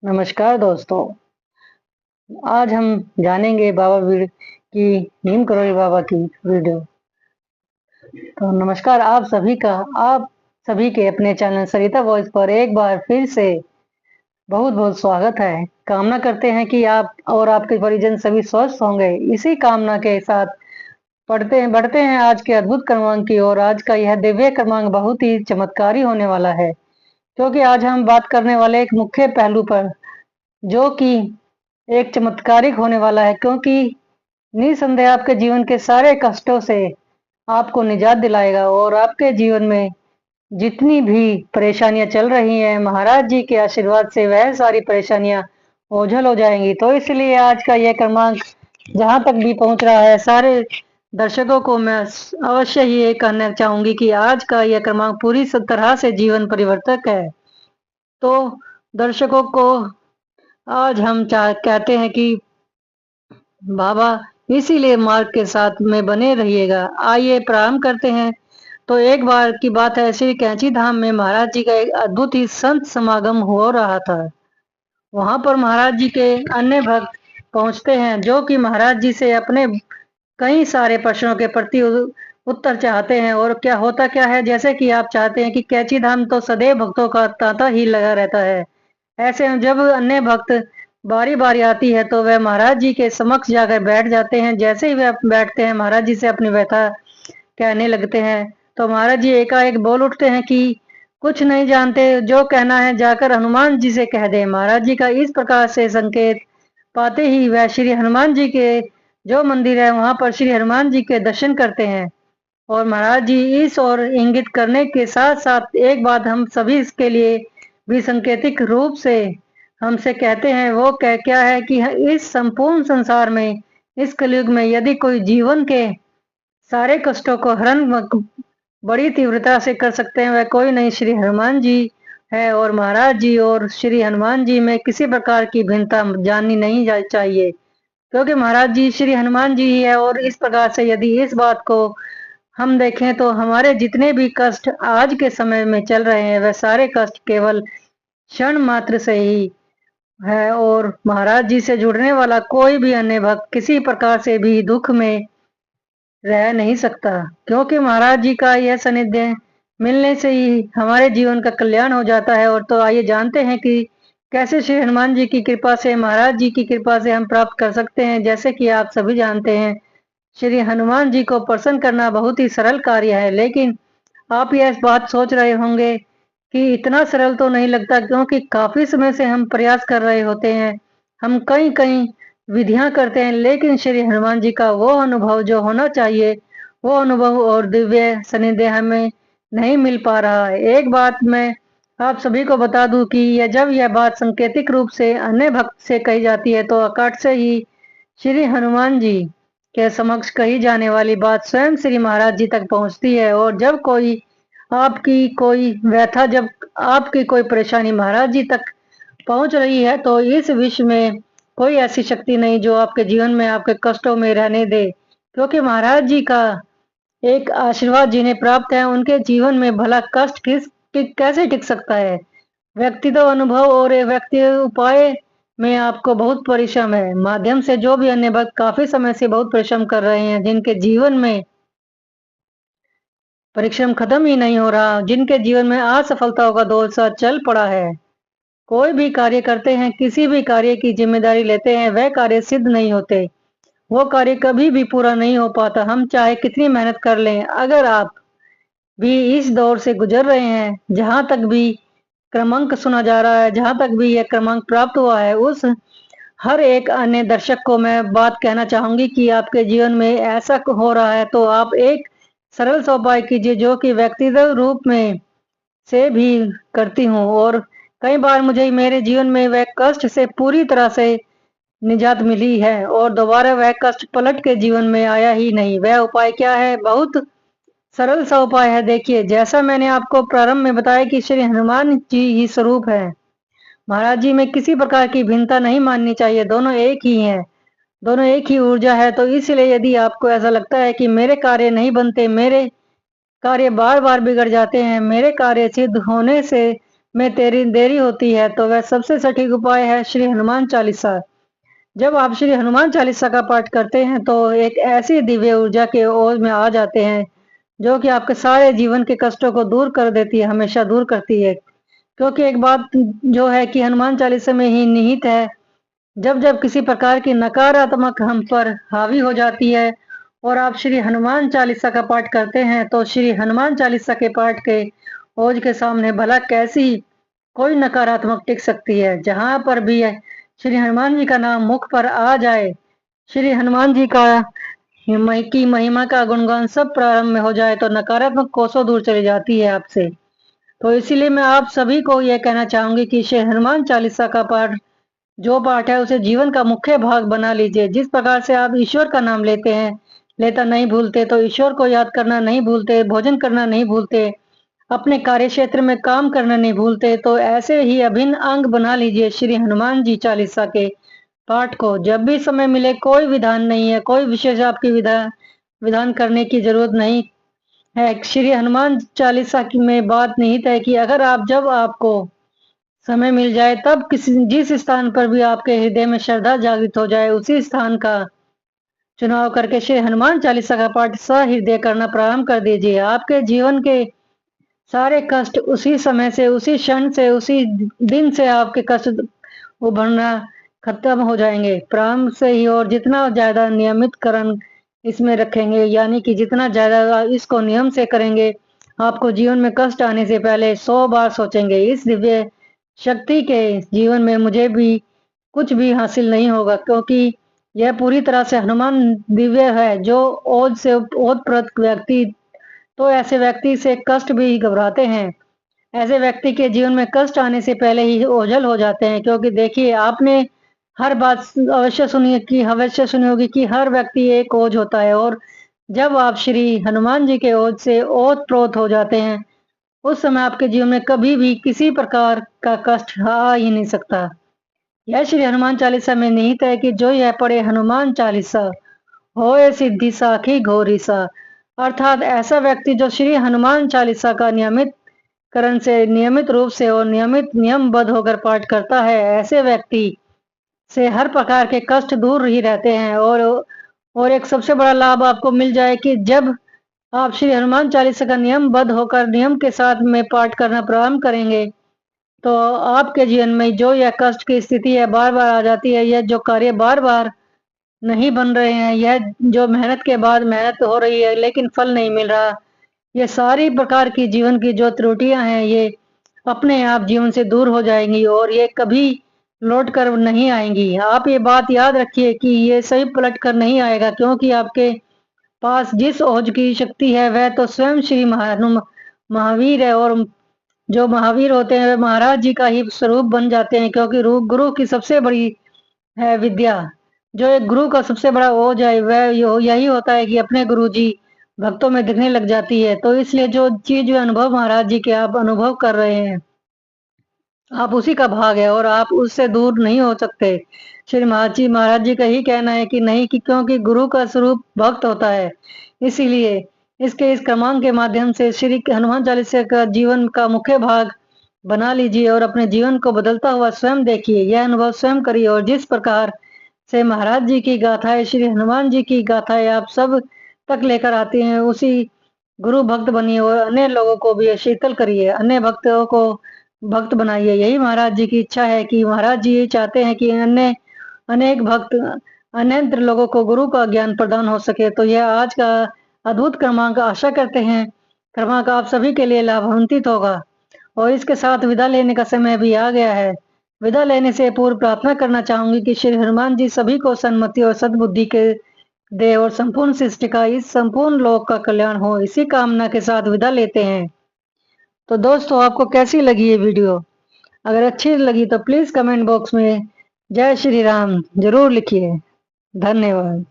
नमस्कार दोस्तों। आज हम जानेंगे बाबा वीर की नीम करोली बाबा की वीडियो। तो नमस्कार आप सभी के अपने चैनल सरिता वॉइस पर एक बार फिर से बहुत बहुत स्वागत है। कामना करते हैं कि आप और आपके परिजन सभी स्वस्थ होंगे। इसी कामना के साथ बढ़ते हैं आज के अद्भुत क्रमांक की ओर। आज का यह दिव्य क्रमांक बहुत ही चमत्कारी होने वाला है, क्योंकि आज हम बात करने वाले एक मुख्य पहलू पर, जो कि एक चमत्कारिक होने वाला है, क्योंकि निसंदेह आपके जीवन के सारे कष्टों से आपको निजात दिलाएगा और आपके जीवन में जितनी भी परेशानियां चल रही हैं, महाराज जी के आशीर्वाद से वह सारी परेशानियां ओझल हो जाएंगी। तो इसलिए आज का यह क्रमांक जहां तक भी पहुंच रहा है, सारे दर्शकों को मैं अवश्य ही ये कहना चाहूंगी कि आज का यह क्रमांक पूरी तरह से जीवन परिवर्तक है। तो दर्शकों को आज हम कहते हैं कि बाबा इसीलिए मार्ग के साथ में बने रहिएगा। आइए प्रारंभ करते हैं। तो एक बार की बात है, श्री कैंची धाम में महाराज जी का एक अद्भुत ही संत समागम हो रहा था। वहां पर महाराज जी के अन्य भक्त पहुंचते हैं, जो कि महाराज जी से अपने कई सारे प्रश्नों के प्रति उत्तर चाहते हैं। और क्या है, जैसे कि आप चाहते हैं कि कैंची धाम तो सदैव भक्तों का तांता ही लगा रहता है। ऐसे में जब अन्य भक्त बारी बारी आती है तो वह महाराज जी के समक्ष जाकर बैठ जाते हैं। जैसे ही वह बैठते हैं, महाराज जी से अपनी व्यथा कहने लगते हैं, तो महाराज जी एकाएक बोल उठते हैं कि कुछ नहीं जानते, जो कहना है जाकर हनुमान जी से कह दे। महाराज जी का इस प्रकार से संकेत पाते ही वह श्री हनुमान जी के जो मंदिर है वहां पर श्री हनुमान जी के दर्शन करते हैं। और महाराज जी इस और इंगित करने के साथ साथ एक बात हम सभी इसके लिए भी सांकेतिक रूप से हमसे कहते हैं, वो क्या है कि इस संपूर्ण संसार में, इस कलयुग में यदि कोई जीवन के सारे कष्टों को हरण बड़ी तीव्रता से कर सकते हैं, वह कोई नहीं, श्री हनुमान जी है। और महाराज जी और श्री हनुमान जी में किसी प्रकार की भिन्नता जाननी नहीं चाहिए, क्योंकि महाराज जी श्री हनुमान जी ही है। और इस प्रकार से यदि इस बात को हम देखें तो हमारे जितने भी कष्ट आज के समय में चल रहे हैं, वह सारे कष्ट केवल क्षण मात्र से ही है। और महाराज जी से जुड़ने वाला कोई भी अन्य भक्त किसी प्रकार से भी दुख में रह नहीं सकता, क्योंकि महाराज जी का यह सानिध्य मिलने से ही हमारे जीवन का कल्याण हो जाता है। और तो आइए जानते हैं कि कैसे श्री हनुमान जी की कृपा से, महाराज जी की कृपा से हम प्राप्त कर सकते हैं। जैसे कि आप सभी जानते हैं, श्री हनुमान जी को प्रसन्न करना बहुत ही सरल कार्य है, लेकिन आप यह बात सोच रहे होंगे कि इतना सरल तो नहीं लगता, क्योंकि काफी समय से हम प्रयास कर रहे होते हैं, हम कई कई विधियां करते हैं, लेकिन श्री हनुमान जी का वो अनुभव जो होना चाहिए, वो अनुभव और दिव्य सानिध्य हमें नहीं मिल पा रहा है। एक बात मैं आप सभी को बता दूं कि जब यह बात सांकेतिक रूप से अन्य भक्त से कही जाती है, तो अकाट से ही श्री हनुमान जी के समक्ष कही जाने वाली बात स्वयं श्री महाराज जी तक पहुंचती है। और जब कोई आपकी कोई व्यथा, जब आपकी कोई परेशानी महाराज जी तक पहुंच रही है, तो इस विश्व में कोई ऐसी शक्ति नहीं जो आपके जीवन में आपके कष्टों में रहने दे, क्योंकि महाराज जी का एक आशीर्वाद जिन्हें प्राप्त है, उनके जीवन में भला कष्ट कैसे टिक सकता है। व्यक्तिगत अनुभव और व्यक्तिगत उपाय में आपको बहुत परिश्रम है माध्यम से, जो भी अन्य भक्त काफी समय से बहुत परिश्रम कर रहे हैं, जिनके जीवन में परिश्रम खत्म ही नहीं हो रहा, जिनके जीवन में असफलताओं का दौर सा चल पड़ा है। कोई भी कार्य करते हैं, किसी भी कार्य की जिम्मेदारी लेते हैं, वह कार्य सिद्ध नहीं होते, वो कार्य कभी भी पूरा नहीं हो पाता। हम चाहे कितनी मेहनत कर लें, अगर आप भी इस दौर से गुजर रहे हैं, जहां तक भी क्रमांक सुना जा रहा है, जहां तक भी यह क्रमांक प्राप्त हुआ है, उस हर एक अन्य दर्शक को मैं बात कहना चाहूंगी कि आपके जीवन में ऐसा हो रहा है, तो आप एक सरल सा उपाय कीजिए, जो कि व्यक्तिगत रूप में से भी करती हूँ। और कई बार मुझे मेरे जीवन में वह कष्ट से पूरी तरह से निजात मिली है, और दोबारा वह कष्ट पलट के जीवन में आया ही नहीं। वह उपाय क्या है? बहुत सरल सा उपाय है। देखिए, जैसा मैंने आपको प्रारंभ में बताया कि श्री हनुमान जी ही स्वरूप है, महाराज जी में किसी प्रकार की भिन्नता नहीं माननी चाहिए, दोनों एक ही हैं, दोनों एक ही ऊर्जा है। तो इसलिए यदि आपको ऐसा लगता है कि मेरे कार्य नहीं बनते, मेरे कार्य बार बार बिगड़ जाते हैं, मेरे कार्य सिद्ध होने से में तेरी देरी होती है तो वह सबसे सटीक उपाय है श्री हनुमान चालीसा। जब आप श्री हनुमान चालीसा का पाठ करते हैं तो एक ऐसी दिव्य ऊर्जा के ओर में आ जाते हैं जो कि आपके सारे जीवन के कष्टों को दूर कर देती है, हमेशा दूर करती है। क्योंकि एक बात जो है कि हनुमान चालीसा में ही निहित है, जब जब किसी प्रकार की नकारात्मक हम पर हावी हो जाती है और आप श्री हनुमान चालीसा का पाठ करते हैं तो श्री हनुमान चालीसा के पाठ के ओज के सामने भला कैसी कोई नकारात्मक टिक सकती है। जहां पर भी श्री हनुमान जी का नाम मुख पर आ जाए, श्री हनुमान जी का की महिमा का गुणगान सब प्रारंभ में हो जाए तो नकारात्मक कोसों दूर चली जाती है आपसे। तो इसीलिए मैं आप सभी को यह कहना चाहूंगी कि श्री हनुमान चालीसा का पाठ जो पाठ है उसे जीवन का मुख्य भाग बना लीजिए। जिस प्रकार से आप ईश्वर का नाम लेते हैं, लेता नहीं भूलते, तो ईश्वर को याद करना नहीं भूलते, भोजन करना नहीं भूलते, अपने कार्य क्षेत्र में काम करना नहीं भूलते, तो ऐसे ही अभिन्न अंग बना लीजिए श्री हनुमान जी चालीसा के पाठ को। जब भी समय मिले, कोई विधान नहीं है, कोई विशेष आपकी विधान करने की जरूरत नहीं है। श्री हनुमान चालीसा की में बात निहित है कि अगर आप जब आपको समय मिल जाए तब किसी जिस स्थान पर भी आपके हृदय में श्रद्धा जागृत हो जाए उसी स्थान का चुनाव करके श्री हनुमान चालीसा का पाठ सहृदय करना प्रारंभ कर दीजिए। आपके जीवन के सारे कष्ट उसी समय से, उसी क्षण से, उसी दिन से आपके कष्ट उभरना खत्म हो जाएंगे प्रारंभ से ही। और जितना ज्यादा नियमितकरण इसमें रखेंगे, यानी कि जितना ज्यादा इसको नियम से करेंगे, आपको जीवन में कष्ट आने से पहले 100 बार सोचेंगे इस दिव्य शक्ति के जीवन में मुझे भी कुछ भी हासिल नहीं होगा, क्योंकि यह पूरी तरह से हनुमान दिव्य है। जो ओज से ओतप्रोत व्यक्ति, तो ऐसे व्यक्ति से कष्ट भी घबराते हैं। ऐसे व्यक्ति के जीवन में कष्ट आने से पहले ही ओझल हो जाते हैं। क्योंकि देखिए, आपने हर बात अवश्य सुनी होगी कि हर व्यक्ति एक ओझ होता है, और जब आप श्री हनुमान जी के ओझ से ओतप्रोत हो जाते हैं उस समय आपके जीवन में कभी भी किसी प्रकार का कष्ट आ ही नहीं सकता। यह श्री हनुमान चालीसा में निहित है कि जो यह पढ़े हनुमान चालीसा होए सिद्धि साखी घोरी सा। अर्थात ऐसा व्यक्ति जो श्री हनुमान चालीसा का नियमित करण से, नियमित रूप से और नियमित नियमबद्ध होकर पाठ करता है, ऐसे व्यक्ति से हर प्रकार के कष्ट दूर ही रहते हैं। और एक सबसे बड़ा लाभ आपको मिल जाए कि जब आप श्री हनुमान चालीसा का नियमबद्ध होकर नियम के साथ में पाठ करना प्रारंभ करेंगे तो आपके जीवन में जो यह कष्ट की स्थिति है बार बार आ जाती है, यह जो कार्य बार बार नहीं बन रहे हैं, यह जो मेहनत के बाद मेहनत हो रही है लेकिन फल नहीं मिल रहा, ये सारी प्रकार की जीवन की जो त्रुटियां हैं ये अपने आप जीवन से दूर हो जाएंगी और ये कभी लौट कर नहीं आएंगी। आप ये बात याद रखिए कि ये सही पलट कर नहीं आएगा, क्योंकि आपके पास जिस ओज की शक्ति है वह तो स्वयं श्री महावीर है। और जो महावीर होते हैं वे महाराज जी का ही स्वरूप बन जाते हैं, क्योंकि गुरु की सबसे बड़ी है विद्या। जो एक गुरु का सबसे बड़ा ओझ है वह यही होता है कि अपने गुरु जी भक्तों में दिखने लग जाती है। तो इसलिए जो चीज वे अनुभव महाराज जी के आप अनुभव कर रहे हैं, आप उसी का भाग है और आप उससे दूर नहीं हो सकते। श्री महाराज जी का ही कहना है कि नहीं, कि क्योंकि गुरु का स्वरूप भक्त होता है, इसीलिए इसके इस क्रमांक के माध्यम से श्री हनुमान चालीसा का जीवन का मुख्य भाग बना लीजिए और अपने जीवन को बदलता हुआ स्वयं देखिए, यह अनुभव स्वयं करिए। और जिस प्रकार से महाराज जी की गाथाएं, श्री हनुमान जी की गाथाएं आप सब तक लेकर आती हैं, उसी गुरु भक्त बनिए और अन्य लोगों को भी शीतल करिए, अन्य भक्तों को भक्त बनाइए। यही महाराज जी की इच्छा है कि महाराज जी ये चाहते हैं कि अन्य अनेक भक्त अन्यंत्र लोगों को गुरु का ज्ञान प्रदान हो सके। तो यह आज का अद्भुत क्रमांक आशा करते हैं क्रमांक आप सभी के लिए लाभान्वित होगा। और इसके साथ विदा लेने का समय भी आ गया है। विदा लेने से पूर्व प्रार्थना करना चाहूंगी कि श्री हनुमान जी सभी को सन्मति और सद्बुद्धि के दे और संपूर्ण सृष्टि का, इस संपूर्ण लोक का कल्याण हो, इसी कामना के साथ विदा लेते हैं। तो दोस्तों, आपको कैसी लगी ये वीडियो? अगर अच्छी लगी तो प्लीज कमेंट बॉक्स में जय श्री राम जरूर लिखिए। धन्यवाद।